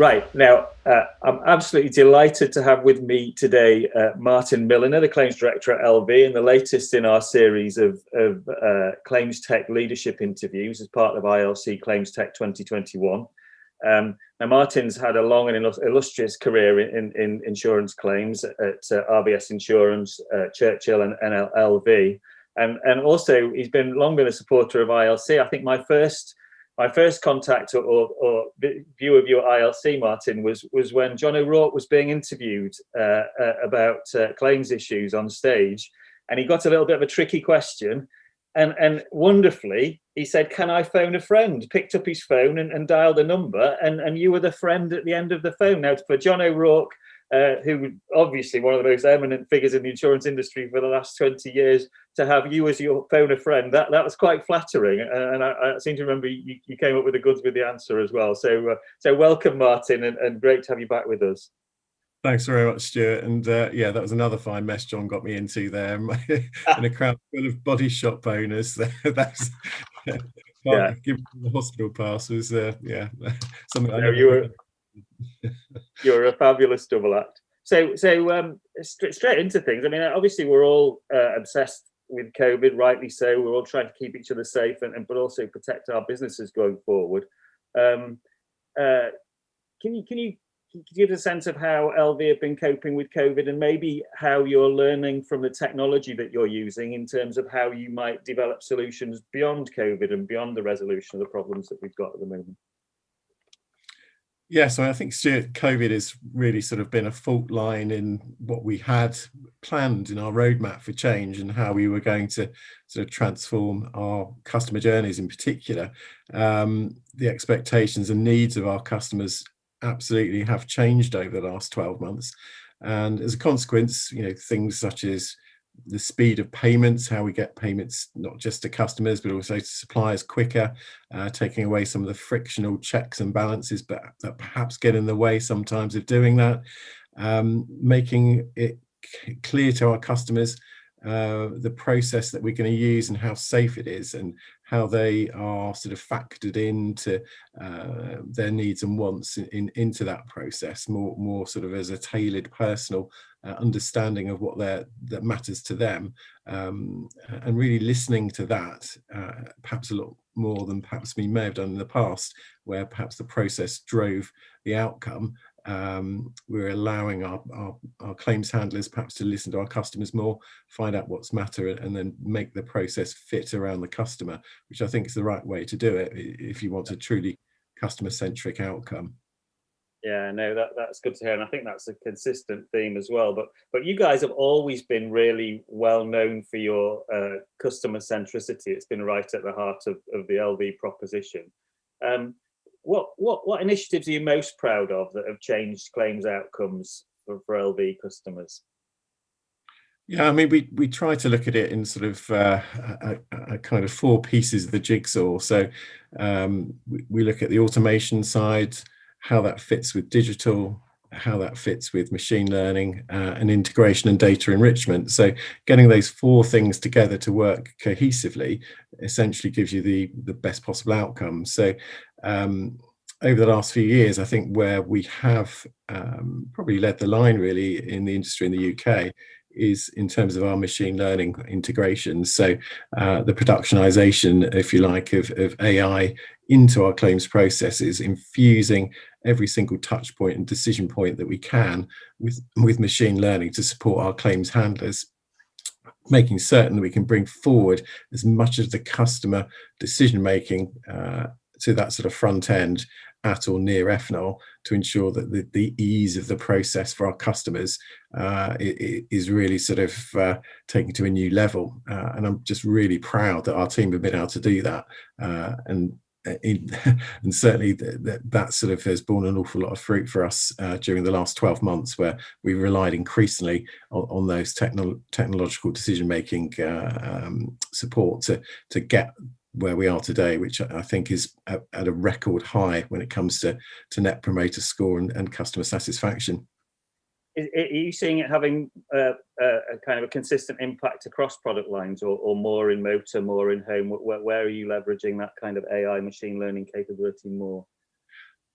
Right. Now, I'm absolutely delighted to have with me today Martin Milliner, the Claims Director at LV, and the latest in our series of ClaimsTech leadership interviews as part of ILC ClaimsTech 2021. Now, Martin's had a long and illustrious career in insurance claims at RBS Insurance, Churchill and LV. And also, he's long been a supporter of ILC. I think my first contact or view of your ILC, Martin, was when John O'Rourke was being interviewed about claims issues on stage, and he got a little bit of a tricky question, and wonderfully he said, "Can I phone a friend?" Picked up his phone and dialed a number, and you were the friend at the end of the phone. Now, for John O'Rourke, who obviously one of the most eminent figures in the insurance industry for the last 20 years, to have you as your phone a friend, that was quite flattering. And I seem to remember you came up with the goods with the answer as well. So welcome, Martin, and great to have you back with us. Thanks very much, Stuart. And yeah, that was another fine mess John got me into there in a crowd full of body shop owners. That's Yeah. giving the hospital pass was something I No, never. You're a fabulous double act. So straight into things. I mean, obviously we're all obsessed with COVID, rightly so. We're all trying to keep each other safe but also protect our businesses going forward. Can you give us a sense of how LV have been coping with COVID, and maybe how you're learning from the technology that you're using in terms of how you might develop solutions beyond COVID and beyond the resolution of the problems that we've got at the moment? Yeah, so I think, Stuart, COVID has really sort of been a fault line in what we had planned in our roadmap for change and how we were going to sort of transform our customer journeys in particular. The expectations and needs of our customers absolutely have changed over the last 12 months. And as a consequence, things such as the speed of payments, how we get payments not just to customers but also to suppliers quicker, taking away some of the frictional checks and balances but that perhaps get in the way sometimes of doing that, making it clear to our customers the process that we're going to use and how safe it is and how they are sort of factored into their needs and wants into that process, more sort of as a tailored personal understanding of what that matters to them, and really listening to that, perhaps a lot more than perhaps we may have done in the past, where perhaps the process drove the outcome. We're allowing our claims handlers perhaps to listen to our customers more, find out what's matter, and then make the process fit around the customer, which I think is the right way to do it if you want a truly customer-centric outcome. Yeah, no, that's good to hear, and I think that's a consistent theme as well. But you guys have always been really well known for your customer centricity. It's been right at the heart of the LV proposition. What initiatives are you most proud of that have changed claims outcomes for LV customers? Yeah, I mean, we try to look at it in sort of a kind of four pieces of the jigsaw. So we look at the automation side, how that fits with digital, how that fits with machine learning, and integration and data enrichment. So getting those four things together to work cohesively essentially gives you the best possible outcome. So over the last few years, I think where we have probably led the line really in the industry in the UK is in terms of our machine learning integration. So the productionization, if you like, of AI into our claims processes, infusing every single touch point and decision point that we can with machine learning to support our claims handlers, making certain that we can bring forward as much of the customer decision making to that sort of front end at or near FNOL, to ensure that the ease of the process for our customers is really sort of taken to a new level. And I'm just really proud that our team have been able to do that. And certainly that sort of has borne an awful lot of fruit for us during the last 12 months, where we relied increasingly on those technological decision-making support to get where we are today, which I think is at a record high when it comes to net promoter score and customer satisfaction. Are you seeing it having a kind of a consistent impact across product lines, or more in motor, more in home? Where are you leveraging that kind of AI machine learning capability more?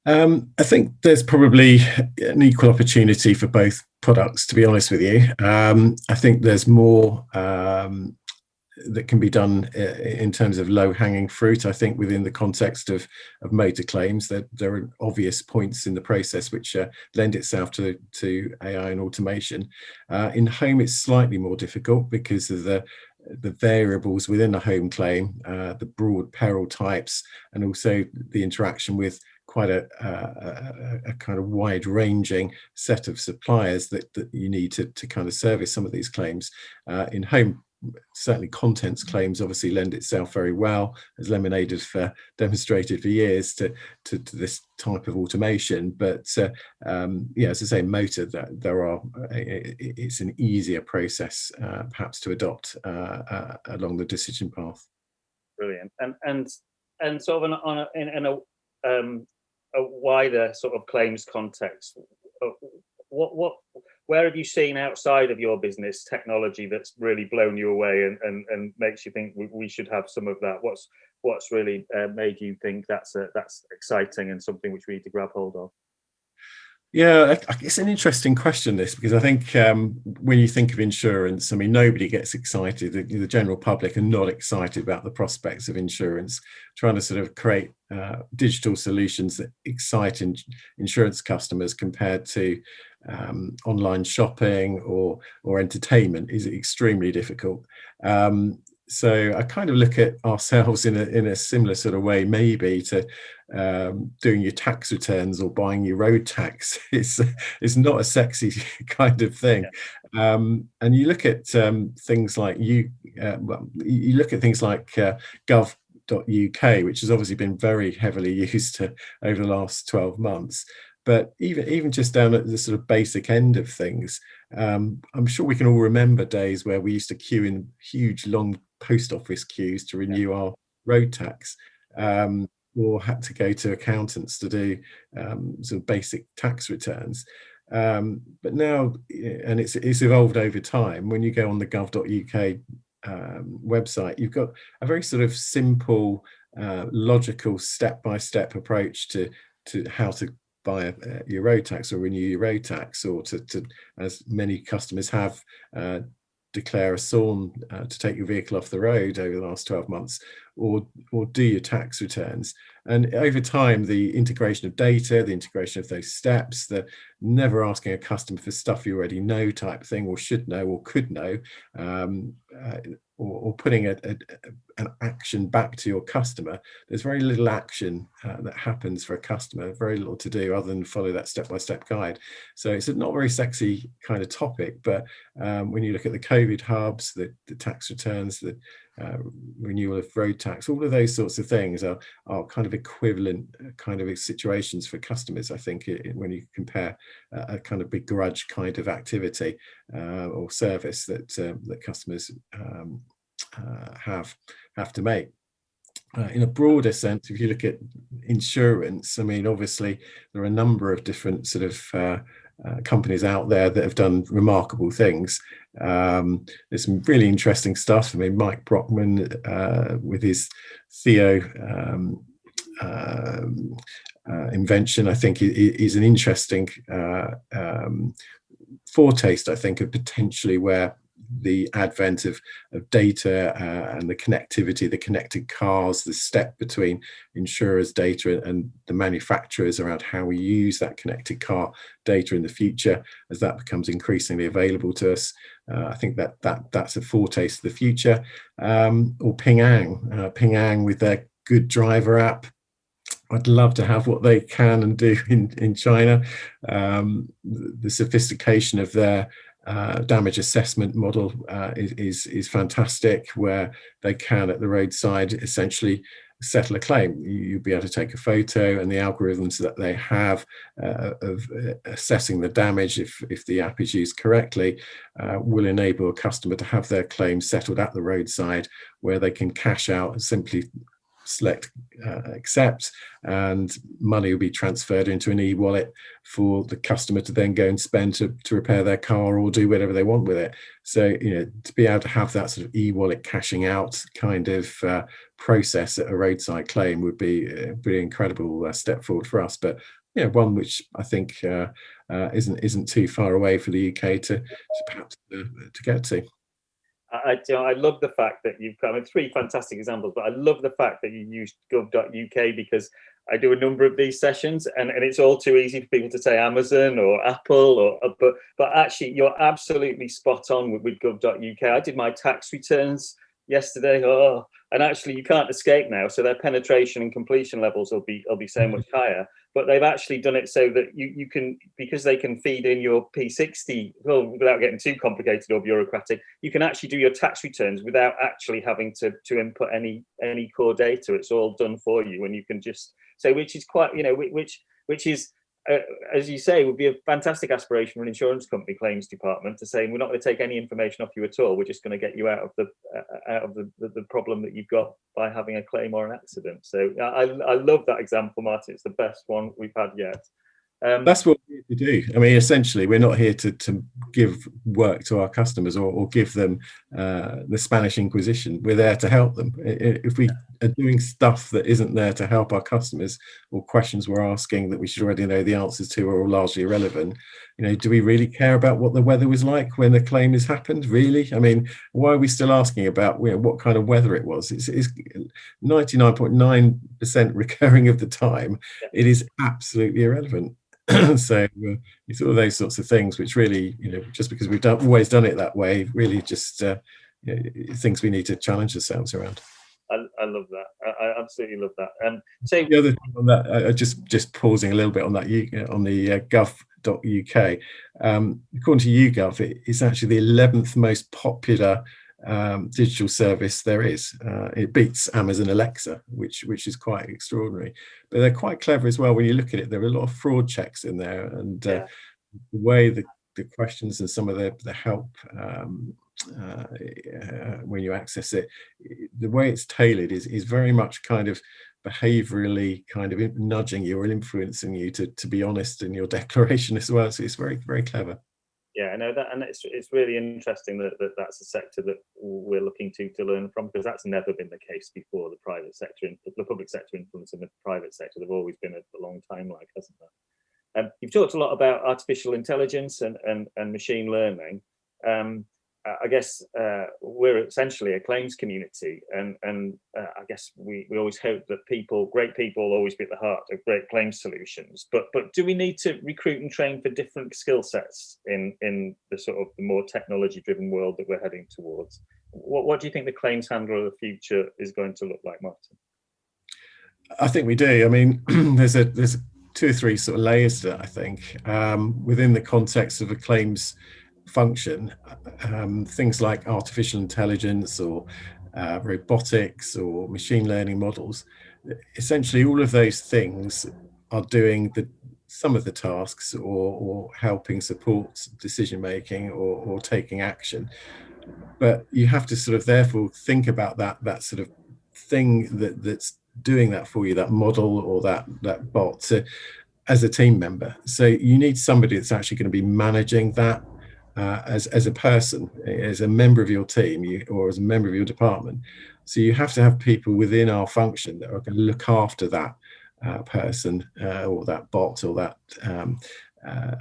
I think there's probably an equal opportunity for both products, to be honest with you. I think there's more that can be done in terms of low-hanging fruit. I think within the context of motor claims, that there are obvious points in the process which lend itself to AI and automation. In home, it's slightly more difficult because of the variables within a home claim, the broad peril types, and also the interaction with quite a kind of wide-ranging set of suppliers that you need to kind of service some of these claims. In home, certainly contents claims obviously lend itself very well, as Lemonade have demonstrated for years, to this type of automation. But yeah, as I say, motor, that it's an easier process perhaps to adopt along the decision path. Brilliant. And sort of in a wider sort of claims context, where have you seen outside of your business technology that's really blown you away and makes you think we should have some of that? What's really made you think that's exciting and something which we need to grab hold of? Yeah, it's an interesting question, this, because I think when you think of insurance, I mean, nobody gets excited. The general public are not excited about the prospects of insurance. Trying to sort of create digital solutions that excite insurance customers compared to online shopping or entertainment is extremely difficult. So I kind of look at ourselves in a similar sort of way, maybe, to doing your tax returns or buying your road tax. It's not a sexy kind of thing. Yeah. And you look at things like you look at things like gov.uk, which has obviously been very heavily used over the last 12 months. But even just down at the sort of basic end of things, I'm sure we can all remember days where we used to queue in huge, long post office queues to renew our road tax, or had to go to accountants to do sort of basic tax returns. But now, and it's evolved over time, when you go on the gov.uk website, you've got a very sort of simple, logical, step-by-step approach to how to buy your road tax or renew your road tax, or to as many customers have, declare a SORN to take your vehicle off the road over the last 12 months, or do your tax returns. And over time, the integration of data, the integration of those steps, the never asking a customer for stuff you already know type thing, or should know, or could know, or putting an action back to your customer. There's very little action that happens for a customer, very little to do other than follow that step-by-step guide. So it's a not very sexy kind of topic, but when you look at the COVID hubs, the tax returns, the renewal of road tax, all of those sorts of things are kind of equivalent kind of situations for customers, I think, when you compare a kind of begrudge kind of activity or service that customers have to make. In a broader sense, if you look at insurance, I mean, obviously there are a number of different sort of companies out there that have done remarkable things. There's some really interesting stuff. I mean, Mike Brockman with his Theo invention, I think, is an interesting foretaste, I think, of potentially where the advent of data and the connectivity, the connected cars, the step between insurers' data and the manufacturers around how we use that connected car data in the future, as that becomes increasingly available to us. I think that's a foretaste of the future. Or Ping An with their Good Driver app. I'd love to have what they can and do in China. The sophistication of their damage assessment model is fantastic, where they can at the roadside essentially settle a claim. You'll be able to take a photo, and the algorithms that they have of assessing the damage, if the app is used correctly, will enable a customer to have their claim settled at the roadside, where they can cash out simply select accept, and money will be transferred into an e-wallet for the customer to then go and spend to repair their car or do whatever they want with it. So, to be able to have that sort of e-wallet cashing out kind of process at a roadside claim would be a pretty incredible step forward for us. But one which I think isn't too far away for the UK to perhaps to get to. I love the fact that you've got 3 fantastic examples, but I love the fact that you used gov.uk, because I do a number of these sessions, and it's all too easy for people to say Amazon or Apple, but actually you're absolutely spot on with gov.uk. I did my tax returns yesterday, and actually you can't escape now, so their penetration and completion levels will be so much higher. But they've actually done it so that you can, because they can feed in your P60, without getting too complicated or bureaucratic, you can actually do your tax returns without actually having to input any core data. It's all done for you, and you can just say, which is quite, which is, as you say, would be a fantastic aspiration for an insurance company claims department to say, we're not going to take any information off you at all. We're just going to get you out of the problem that you've got by having a claim or an accident. So I love that example, Martin. It's the best one we've had yet. That's what we're here to do. I mean, essentially, we're not here to give work to our customers or give them the Spanish Inquisition. We're there to help them. If we are doing stuff that isn't there to help our customers, or questions we're asking that we should already know the answers to are all largely irrelevant, do we really care about what the weather was like when the claim has happened? Really? I mean, why are we still asking about what kind of weather it was? It's 99.9% recurring of the time. It is absolutely irrelevant. So it's all those sorts of things which really, just because we've always done it that way, really just things we need to challenge ourselves around. I love that. I absolutely love that. So the other thing on that, just pausing a little bit on that, on the gov.uk, according to YouGov, it's actually the 11th most popular digital service there is. It beats Amazon Alexa, which is quite extraordinary. But they're quite clever as well. When you look at it, there are a lot of fraud checks in there, and the way the questions and some of the help when you access it, the way it's tailored is very much kind of behaviorally kind of nudging you or influencing you to be honest in your declaration as well. So it's very, very clever. Yeah, I know that, and it's really interesting that's a sector that we're looking to learn from, because that's never been the case before. The private sector, the public sector influence in the private sector, they've always been a long time, like, hasn't there? You've talked a lot about artificial intelligence and machine learning. I guess we're essentially a claims community, and I guess we always hope that great people always be at the heart of great claims solutions. But do we need to recruit and train for different skill sets in the sort of the more technology-driven world that we're heading towards? What do you think the claims handler of the future is going to look like, Martin? I think we do. I mean, there's 2 or 3 sort of layers to that, I think, within the context of a claims function. Things like artificial intelligence or robotics or machine learning models, essentially all of those things are doing some of the tasks or helping support decision making or taking action. But you have to sort of therefore think about that sort of thing that's doing that for you, that model or that bot, as a team member. So you need somebody that's actually going to be managing that as a person, as a member of your team, or as a member of your department. So you have to have people within our function that are going to look after that person or that bot or that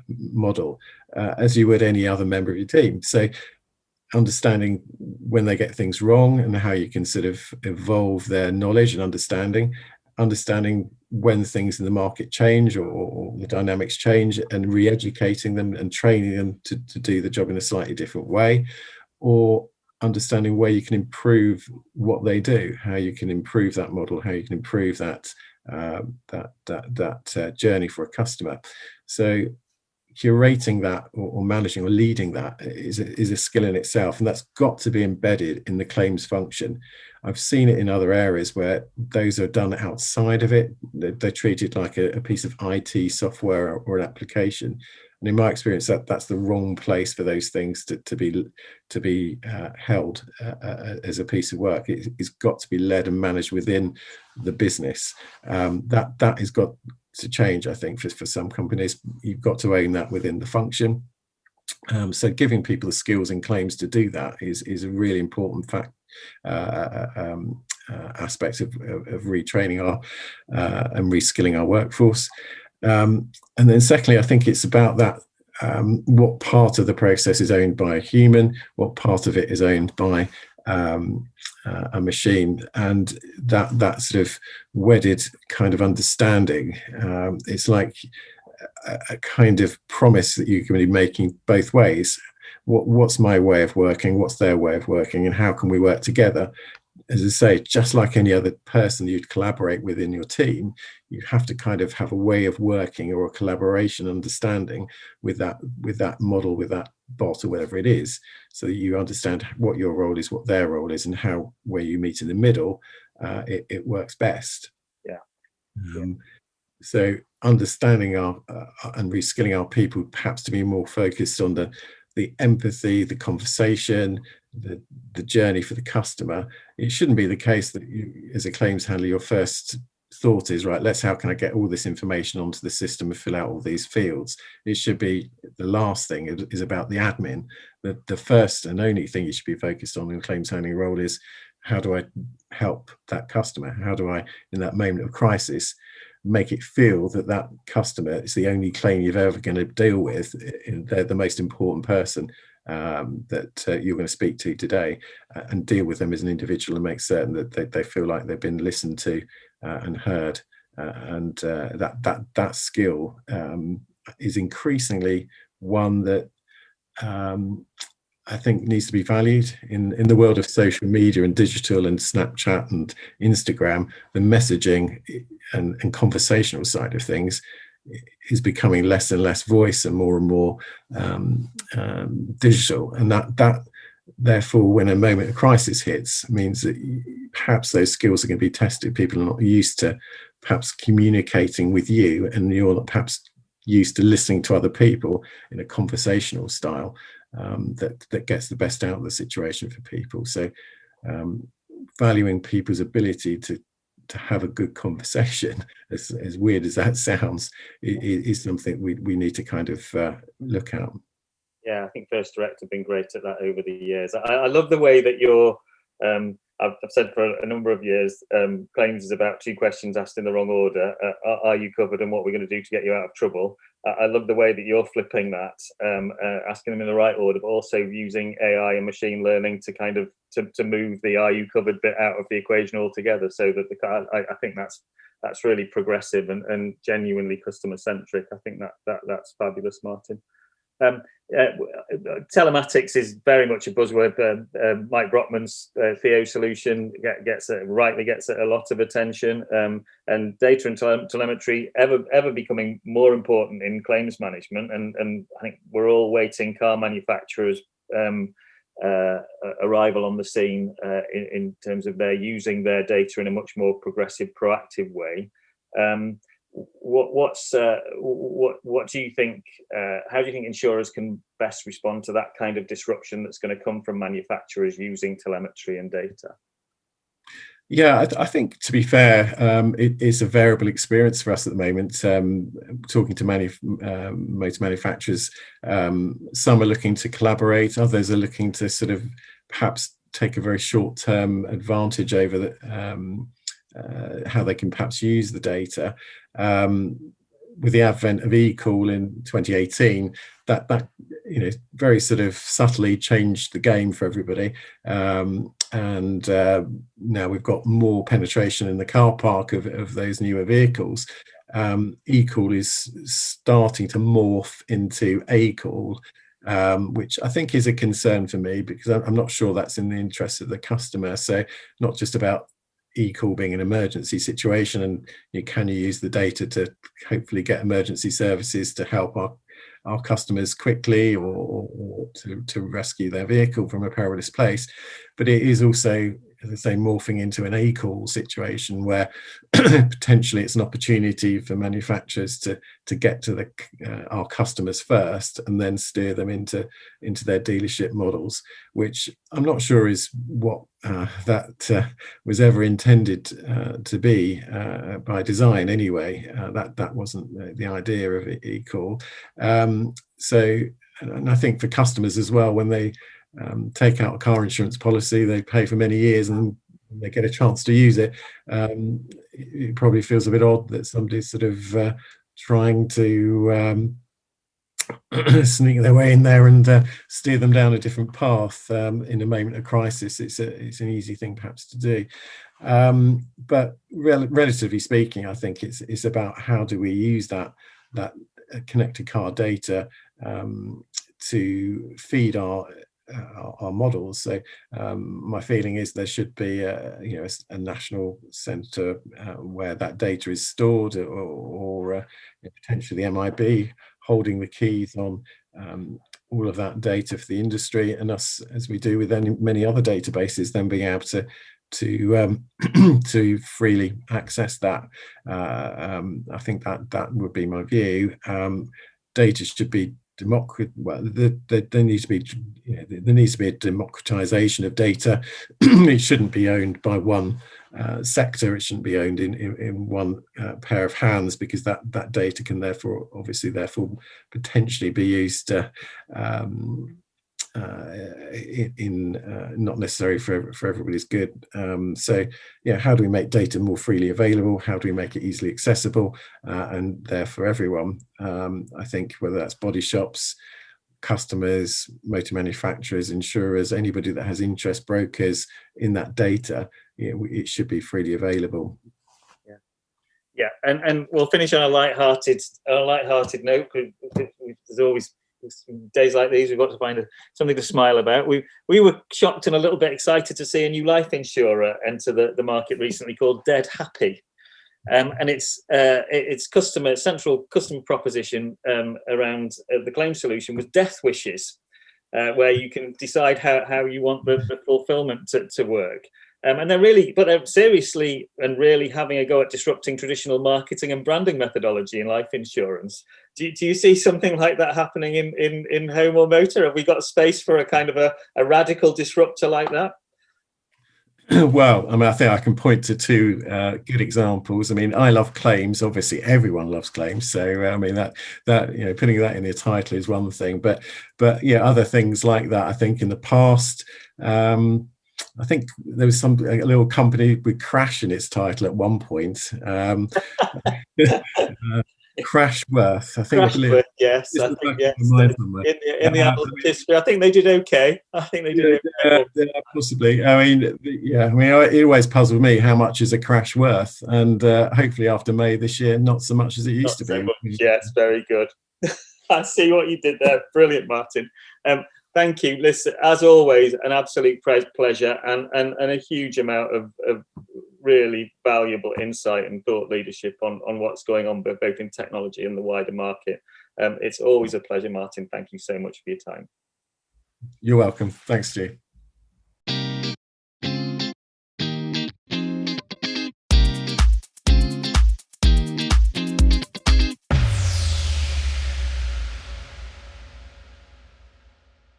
model as you would any other member of your team. So understanding when they get things wrong and how you can sort of evolve their knowledge and understanding when things in the market change or the dynamics change, and re-educating them and training them to do the job in a slightly different way, or understanding where you can improve what they do, how you can improve that model, how you can improve that journey for a customer. So curating that or managing or leading that is a skill in itself, and that's got to be embedded in the claims function. I've seen it in other areas where those are done outside of it. They're treated like a piece of IT software or an application, And in my experience, that's the wrong place for those things to be held as a piece of work. It's got to be led and managed within the business. That has got to change, I think, for some companies. You've got to own that within the function. So giving people the skills and claims to do that is a really important aspect of retraining our and reskilling our workforce. And then secondly, I think it's about that, what part of the process is owned by a human, what part of it is owned by a machine, and that sort of wedded kind of understanding. It's like a kind of promise that you can be making both ways. What's my way of working, what's their way of working, and how can we work together? As I say, just like any other person you'd collaborate with in your team, you have to kind of have a way of working or a collaboration understanding with that model, with that bot or whatever it is, so that you understand what your role is, what their role is, and how, where you meet in the middle, it works best. Yeah. So understanding our and reskilling our people perhaps to be more focused on the empathy, the conversation, the journey for the customer. It shouldn't be the case that you, as a claims handler, your first thought is, right, how can I get all this information onto the system and fill out all these fields? It should be the last thing is about the admin. The first and only thing you should be focused on in a claims handling role is, how do I help that customer? How do I, in that moment of crisis, make it feel that customer is the only claim you're ever going to deal with? They're the most important person that you're going to speak to today, and deal with them as an individual and make certain that they feel like they've been listened to and heard, and that skill is increasingly one that I think needs to be valued in the world of social media and digital and Snapchat and Instagram. The messaging and conversational side of things is becoming less and less voice and more digital, and that therefore, when a moment of crisis hits, means that perhaps those skills are going to be tested. People are not used to perhaps communicating with you, and you're not perhaps used to listening to other people in a conversational style that gets the best out of the situation for people. So valuing people's ability to have a good conversation, as weird as that sounds, is something we need to kind of look at. Yeah, I think First Direct have been great at that over the years. I love the way that you're, I've said for a number of years, claims is about two questions asked in the wrong order. Are you covered, and what we're going to do to get you out of trouble? I love the way that you're flipping that, asking them in the right order, but also using AI and machine learning to kind of to move the "are you covered" bit out of the equation altogether. So that I think that's really progressive and genuinely customer centric. I think that's fabulous, Martin. Telematics is very much a buzzword. Mike Brockman's Theo solution rightly gets a lot of attention, and data and telemetry ever becoming more important in claims management. And I think we're all waiting car manufacturers' arrival on the scene in terms of their using their data in a much more progressive, proactive way. What do you think? How do you think insurers can best respond to that kind of disruption that's going to come from manufacturers using telemetry and data? Yeah, I think, to be fair, it's a variable experience for us at the moment. Talking to motor manufacturers, some are looking to collaborate, others are looking to sort of perhaps take a very short-term advantage over how they can perhaps use the data. With the advent of eCall in 2018, that very sort of subtly changed the game for everybody, and now we've got more penetration in the car park of those newer vehicles. eCall is starting to morph into ACall, which I think is a concern for me, because I'm not sure that's in the interest of the customer. So not just about eCall being an emergency situation, and can you use the data to hopefully get emergency services to help our customers quickly, or to rescue their vehicle from a perilous place, but it is also as I say, morphing into an e-call situation where potentially it's an opportunity for manufacturers to get to our customers first and then steer them into their dealership models, which I'm not sure is what that was ever intended to be by design anyway. That wasn't the idea of e-call. So, and I think for customers as well, when they take out a car insurance policy, they pay for many years and they get a chance to use it. It probably feels a bit odd that somebody's sort of trying to sneak their way in there and steer them down a different path in a moment of crisis. It's an easy thing perhaps to do. But relatively speaking, I think it's about how do we use that connected car data to feed our models. So my feeling is there should be a national centre where that data is stored, or potentially the MIB holding the keys on all of that data for the industry, and us, as we do with many other databases, then being able to freely access that. I think that would be my view. Data should be there needs to be a democratization of data. It shouldn't be owned by one sector. It shouldn't be owned in one pair of hands, because that data can therefore potentially be used not necessarily for everybody's good. So yeah, how do we make data more freely available? How do we make it easily accessible and there for everyone? I think whether that's body shops, customers, motor manufacturers, insurers, anybody that has interest, brokers in that data, it should be freely available. Yeah, and we'll finish on a light-hearted note. There's always days like these, we've got to find something to smile about. We were shocked and a little bit excited to see a new life insurer enter the market recently called Dead Happy, and its central customer proposition around the claim solution was death wishes, where you can decide how you want the fulfillment to work. And they're seriously and really having a go at disrupting traditional marketing and branding methodology in life insurance. Do you see something like that happening in home or motor? Have we got space for a kind of a radical disruptor like that? Well, I mean, I think I can point to two good examples. I mean, I love claims. Obviously, everyone loves claims. So, I mean, that putting that in the title is one thing. But yeah, other things like that. I think in the past, I think there was a little company with Crash in its title at one point. Crashworth, I think. Crashworth, yes. I think, yes. In the annals of history, I think they did okay. Yeah, possibly. I mean, it always puzzled me how much is a crash worth, and hopefully after May this year, not so much as it used to be. Much. Yes, very good. I see what you did there. Brilliant, Martin. Thank you. Listen, as always, an absolute pleasure and a huge amount of really valuable insight and thought leadership on what's going on both in technology and the wider market. It's always a pleasure, Martin. Thank you so much for your time. You're welcome. Thanks, Stu.